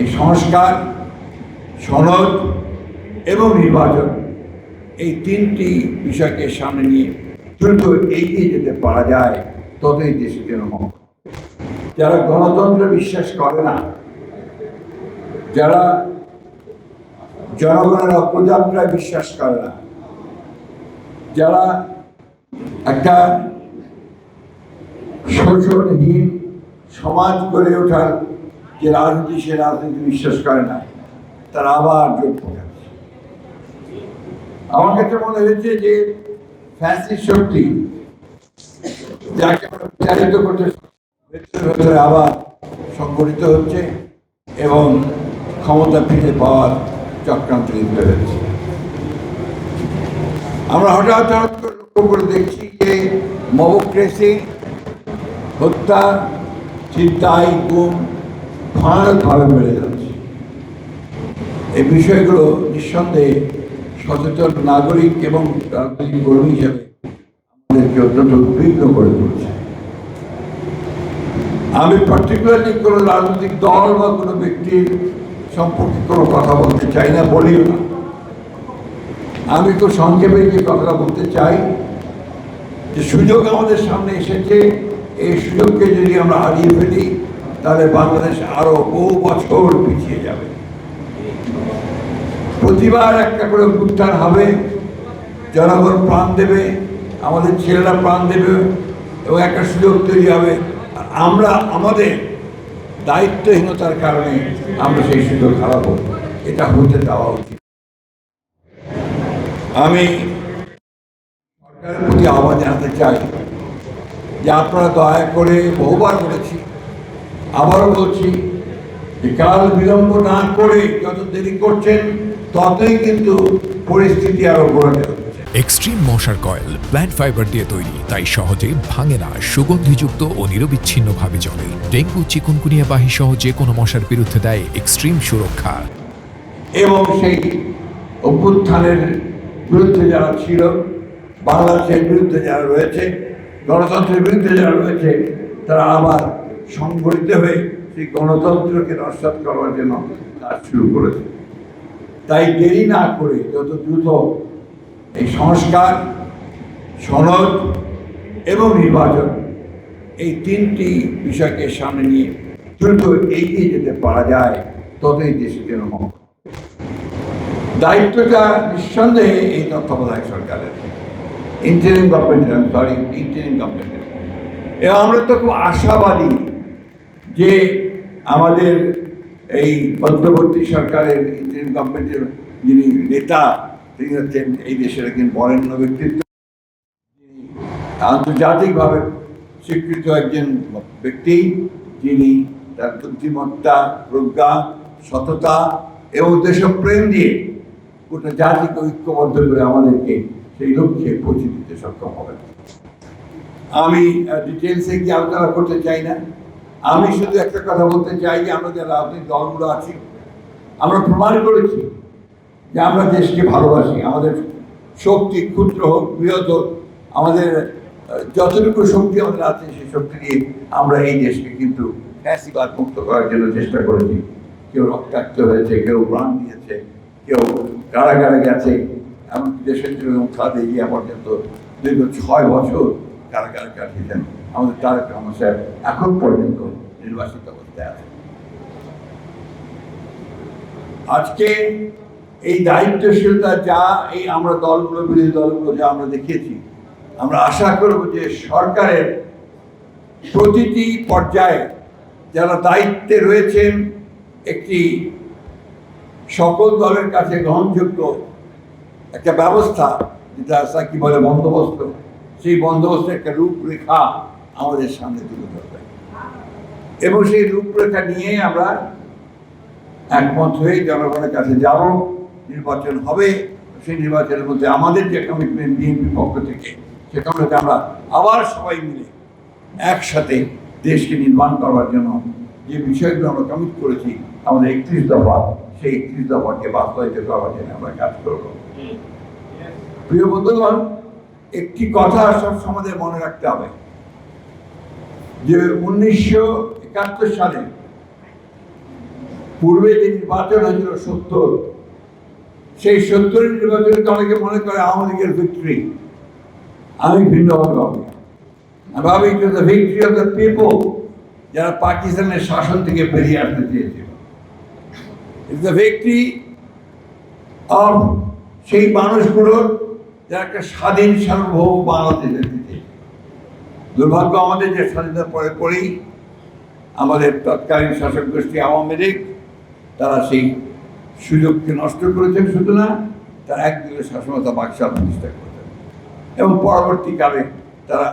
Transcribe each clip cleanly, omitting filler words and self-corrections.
এই সংস্কার, সনদ এবং নির্বাচন, এই তিনটি বিষয়কে সামনে নিয়ে দ্রুত এগিয়ে যেতে পারা যায়, ততই দেশের জন্য মঙ্গল। যারা গণতন্ত্রে বিশ্বাস করে না, যারা জনগণের অগ্রযাত্রায় বিশ্বাস করে না, যারা একটা শোষণহীন সমাজ গড়ে ওঠার যে রাজনীতি, সে রাজনীতি বিশ্বাস করে না, তারা আবার জোট পাকাচ্ছে। আমার কাছে মনে হয়েছে যে ফ্যাসিস্ট শক্তি যাকে আমরা বিচারিত করতে ভেতরে আবার সংগঠিত হচ্ছে এবং ক্ষমতা ফিরে পাওয়ার চক্রান্ত লিপ্ত হচ্ছে। আমরা হঠাৎ করে লক্ষ্য করে দেখছি যে মবক্রেসি, হত্যা, ছিনতাই, গুম ভয়ানকভাবে বেড়ে যাচ্ছে। এই বিষয়গুলো নিঃসন্দেহে সচেতন নাগরিক এবং রাজনৈতিক কর্মী হিসেবে আমাদেরকে অত্যন্ত উদ্বিগ্ন করে তুলছে। আমি পার্টিকুলারলি কোনো রাজনৈতিক দল বা কোনো ব্যক্তির সম্পর্কে কোনো কথা বলতে চাই না, বলিও না। আমি খুব সংক্ষেপে যে কথাটা বলতে চাই যে সুযোগ আমাদের সামনে এসেছে, এই সুযোগকে যদি আমরা হারিয়ে ফেলি তাহলে বাংলাদেশ আরো বহু বছর পিছিয়ে যাবে। প্রতিবার একটা করে উত্থান হবে, জনগণ প্রাণ দেবে, আমাদের ছেলেরা প্রাণ দেবে এবং একটা সুযোগ তৈরি হবে। আমরা আমাদের দায়িত্বহীনতার কারণে আমরা সেই সুযোগ হারাবো, এটা হতে দেওয়া উচিত। আমি সরকারের প্রতি আহ্বান জানাতে চাই যে আপনারা দয়া করে, বহুবার বলেছি, আবারও বলছি, যে কাল বিলম্ব না করে যত দেরি করছেন ততই কিন্তু পরিস্থিতি আরো অবনতি হচ্ছে। এক্সট্রিম মশার কয়েল প্ল্যান্ট ফাইবার দিয়ে তৈরি, তাই সহজে ভাঙে না, সুগন্ধিযুক্ত ও নিরবিচ্ছিন্নভাবে জ্বলে। ডেঙ্গু, চিকুনগুনিয়া বাহি সহ যে কোনো মশার বিরুদ্ধে দেয় এক্সট্রিম সুরক্ষা। এবং সেই অভ্যুত্থানের বিরুদ্ধে যারা ছিল, বাংলাদেশের বিরুদ্ধে যারা রয়েছে, গণতন্ত্রের বিরুদ্ধে যারা রয়েছে, তারা আবার সংগঠিত হয়ে সেই গণতন্ত্রকে নস্যাৎ করার জন্য কাজ শুরু করেছে। তাই দেরি না করে যত দ্রুত এই সংস্কার, সনদ এবং নির্বাচন, এই তিনটি বিষয়কে সামনে নিয়ে দ্রুত এগিয়ে যেতে পারা যায়, ততই দেশের জন্য মঙ্গল। দায়িত্বটা নিঃসন্দেহে এই তত্ত্বাবধায়ক সরকারের, ইন্টারিম গভর্নমেন্টের। এবং আমরা তো খুব আশাবাদী যে আমাদের এই মধ্যবর্তী সরকারের ইন্টারিম গভর্নমেন্টের যিনি নেতা, তিনি হচ্ছেন এই দেশের একজন বরেণ্য ব্যক্তিত্ব, আন্তর্জাতিকভাবে স্বীকৃত একজন ব্যক্তি, যিনি তার বুদ্ধিমত্তা, প্রজ্ঞা, সততা এবং দেশপ্রেম দিয়ে গোটা জাতিকে ঐক্যবদ্ধ করে আমাদেরকে সেই লক্ষ্যে পৌঁছে দিতে সক্ষম হবেন। আমি ডিটেলসে কি আলোচনা করতে চাই না। আমি শুধু একটা কথা বলতে চাই যে আমরা যে রাজনৈতিক দলগুলো আছি, আমরা প্রমাণ করেছি যে আমরা দেশকে ভালোবাসি। আমাদের শক্তি ক্ষুদ্র হোক, বৃহৎ হোক, আমাদের যতটুকু শক্তি আমাদের আছে সেই শক্তি দিয়ে আমরা এই দেশকে কিন্তু ফ্যাসিবাদ মুক্ত করার জন্য চেষ্টা করেছি। কেউ রক্তাক্ত হয়েছে, কেউ প্রাণ দিয়েছে, কেউ কারাগারে গেছে, এমনকি দেশের জন্য খাদে গিয়ে পর্যন্ত দীর্ঘ 6 বছর কারাগারে কাটিয়েছেন আমাদের তারেক রহমান সাহেব, এখন পর্যন্ত নির্বাসিত অবস্থায় আছে। আজকে এই দায়িত্বশীলতা যা এই আমরা দলগুলো, বিরোধী দলগুলো যা আমরা দেখিয়েছি, আমরা আশা করব যে সরকারের প্রতিটি পর্যায়ে যারা দায়িত্বে রয়েছেন, একটি সকল দলের কাছে গ্রহণযোগ্য একটা ব্যবস্থা, যেটা কি বলে বন্দোবস্ত, সেই বন্দোবস্তের একটা রূপরেখা আমাদের সামনে তুলে ধরবে এবং সেই রূপরেখা নিয়ে আমরা একমত হয়ে জনগণের কাছে যাব। নির্বাচন হবে, সেই নির্বাচনের মধ্যে আমাদের যে কমিটমেন্ট বিএনপি পক্ষ থেকে, সেখানে আমরা আবার সবাই মিলে একসাথে দেশকে নির্মাণ করার জন্য যে বিষয়গুলো আমরা কমিট করেছি, আমাদের 31 দফা, সেই 31 দফাকে বাস্তবায়িত করার জন্য আমরা কাজ করব। প্রিয় বন্ধুগণ, একটি কথা সব আমাদের মনে রাখতে হবে যে 1971 সালে পূর্বে যে নির্বাচন হয়েছিল 70, সেই 70-এর নির্বাচনকে অনেকে মনে করে আওয়ামী লীগের ভিক্টরি। আমি ভিন্নভাবে ভাবি। আমি ভাবি it was the victory of the people, যারা পাকিস্তানের শাসন থেকে বেরিয়ে আসতে চেয়েছিল। ইটস দ্য ভিক্টরি অফ সেই মানুষগুলোর যারা একটা স্বাধীন সার্বভৌম বাংলাদেশ দেখতে চেয়েছিল। দুর্ভাগ্য আমাদের যে স্বাধীনতার পরেই আমাদের তৎকালীন শাসক গোষ্ঠী আওয়ামী লীগ তারা সেই সুযোগকে নষ্ট করেছেন। শুধু না, তারা একদিকে শাসনতা বাকশাল প্রতিষ্ঠা করেছেন এবং পরবর্তীকালে তারা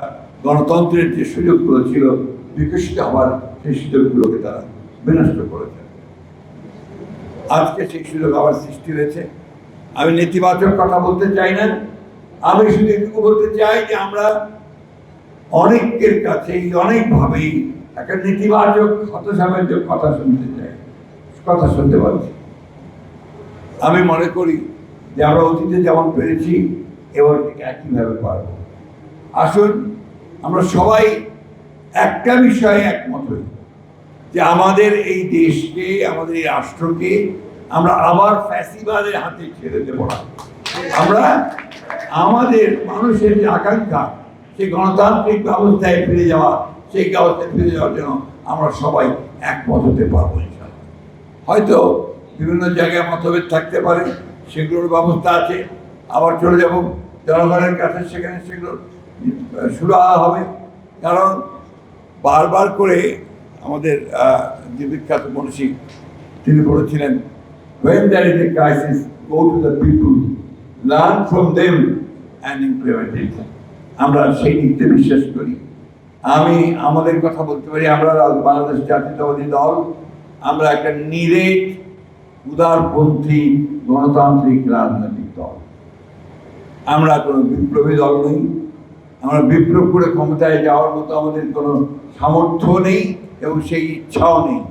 গণতন্ত্রের যে সুযোগগুলো ছিল বিকশিত হওয়ার সেই সুযোগগুলোকে তারা বিনষ্ট করেছেন। আজকে সেই সুযোগ আবার সৃষ্টি হয়েছে। আমি নেতিবাচক কথা বলতে চাই না, আমি শুধু এটুকু বলতে চাই যে আমরা অনেকের কাছেই অনেকভাবেই একটা নেতিবাচক হতসামাজিক কথা শুনতে পাচ্ছি। আমি মনে করি যে আমরা অতীতে যেমন পেরেছি এবার থেকে একইভাবে পারব। আসুন আমরা সবাই একটা বিষয়ে একমত হই যে আমাদের এই দেশকে, আমাদের এই রাষ্ট্রকে আমরা আবার ফ্যাসিবাদের হাতে ছেড়ে দেব না। আমরা আমাদের মানুষের যে আকাঙ্ক্ষা, সেই গণতান্ত্রিক ব্যবস্থায় ফিরে যাওয়া, সেই ব্যবস্থায় ফিরে যাওয়ার জন্য আমরা সবাই একমত হতে পারবো ইনশাআল্লাহ। হয়তো বিভিন্ন জায়গায় মতভেদ থাকতে পারে, সেগুলোর ব্যবস্থা আছে। আবার চলে যাব জনগণের কাছে, সেখানে সেগুলো সুরাহা হবে। কারণ বারবার করে আমাদের যে বিখ্যাত মনীষী তিনি বলেছিলেন, when there is a crisis, go to the people, learn from them and implement it. আমরা সেই নীতিতে বিশ্বাস করি। আমি আমাদের কথা বলতে পারি, আমরা বাংলাদেশ জাতীয়তাবাদী দল, আমরা একটা নিরেট উদারপন্থী গণতান্ত্রিক রাজনৈতিক দল। আমরা কোনো বিপ্লবী দল নই। আমরা বিপ্লব করে ক্ষমতায় যাওয়ার মতো আমাদের কোনো সামর্থ্য নেই এবং সেই ইচ্ছাও নেই।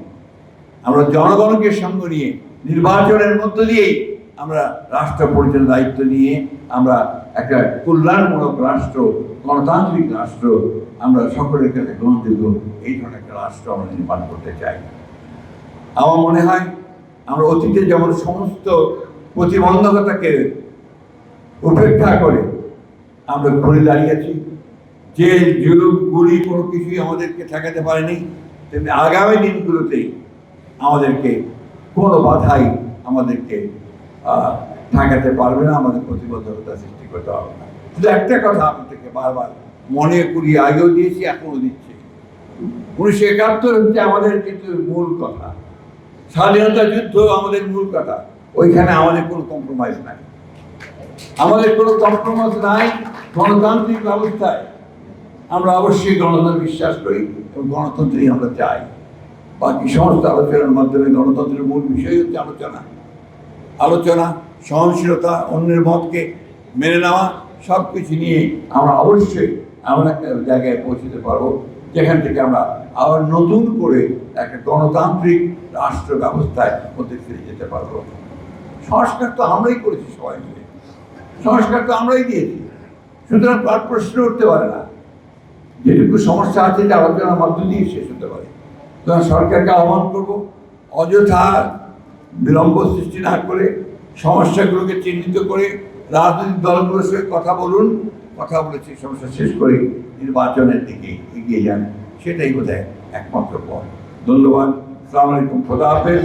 আমরা জনগণকে সঙ্গে নিয়ে নির্বাচনের মধ্য দিয়েই আমরা রাষ্ট্র পরিচালনার দায়িত্ব নিয়ে আমরা একটা কল্যাণমূলক রাষ্ট্র, গণতান্ত্রিক রাষ্ট্র, আমরা সকলের কাছে গ্রহণযোগ্য এই ধরনের একটা রাষ্ট্র আমরা নির্মাণ করতে চাই। আমার মনে হয় আমরা অতীতে যেমন সমস্ত প্রতিবন্ধকতাকে উপেক্ষা করে আমরা ঘুরে দাঁড়িয়েছি, যে জুলুম গুলি কোনো কিছুই আমাদেরকে ঠেকাতে পারেনি, তেমনি আগামী দিনগুলোতেই আমাদেরকে কোনো বাধাই আমাদেরকে ঠেকাতে পারবে না, আমাদের প্রতিবন্ধকতা সৃষ্টি করতে হবে না। শুধু একটা কথা আপনাদেরকে বারবার মনে করি, আগেও দিয়েছি, এখনও দিচ্ছি, 1971 হচ্ছে আমাদের কিন্তু মূল কথা। স্বাধীনতা যুদ্ধ আমাদের মূল কথা। ওইখানে আমাদের কোনো কম্প্রোমাইজ নাই, আমাদের কোনো কম্প্রোমাইজ নাই। গণতান্ত্রিক ব্যবস্থায় আমরা অবশ্যই গণতন্ত্র বিশ্বাস করি এবং গণতন্ত্রই আমরা চাই। বাকি সমস্ত আলোচনার মাধ্যমে গণতন্ত্রের মূল বিষয় হচ্ছে আলোচনা, সহনশীলতা, অন্যের মতকে মেনে নেওয়া, সব কিছু নিয়ে আমরা অবশ্যই এমন একটা জায়গায় পৌঁছতে পারবো যেখান থেকে আমরা আবার নতুন করে একটা গণতান্ত্রিক রাষ্ট্র ব্যবস্থায় মধ্যে ফিরে যেতে পারবো। সংস্কার তো আমরাই করেছি, সবাই মিলে সংস্কার তো আমরাই দিয়েছি, সুতরাং তার প্রশ্ন উঠতে পারে না। যেটুকু সমস্যা আছে যে আলোচনার মধ্য দিয়ে শেষ হতে পারে। সুতরাং সরকারকে আহ্বান করবো, অযথা বিলম্ব সৃষ্টি না করে সমস্যাগুলোকে চিহ্নিত করে রাজনৈতিক দলগুলোর সঙ্গে কথা বলে সেই সমস্যা শেষ করে নির্বাচনের দিকে এগিয়ে যান। সেটাই বোধহয় একমাত্র পথ। ধন্যবাদ। আসসালামু আলাইকুম। খোদা হাফেজ।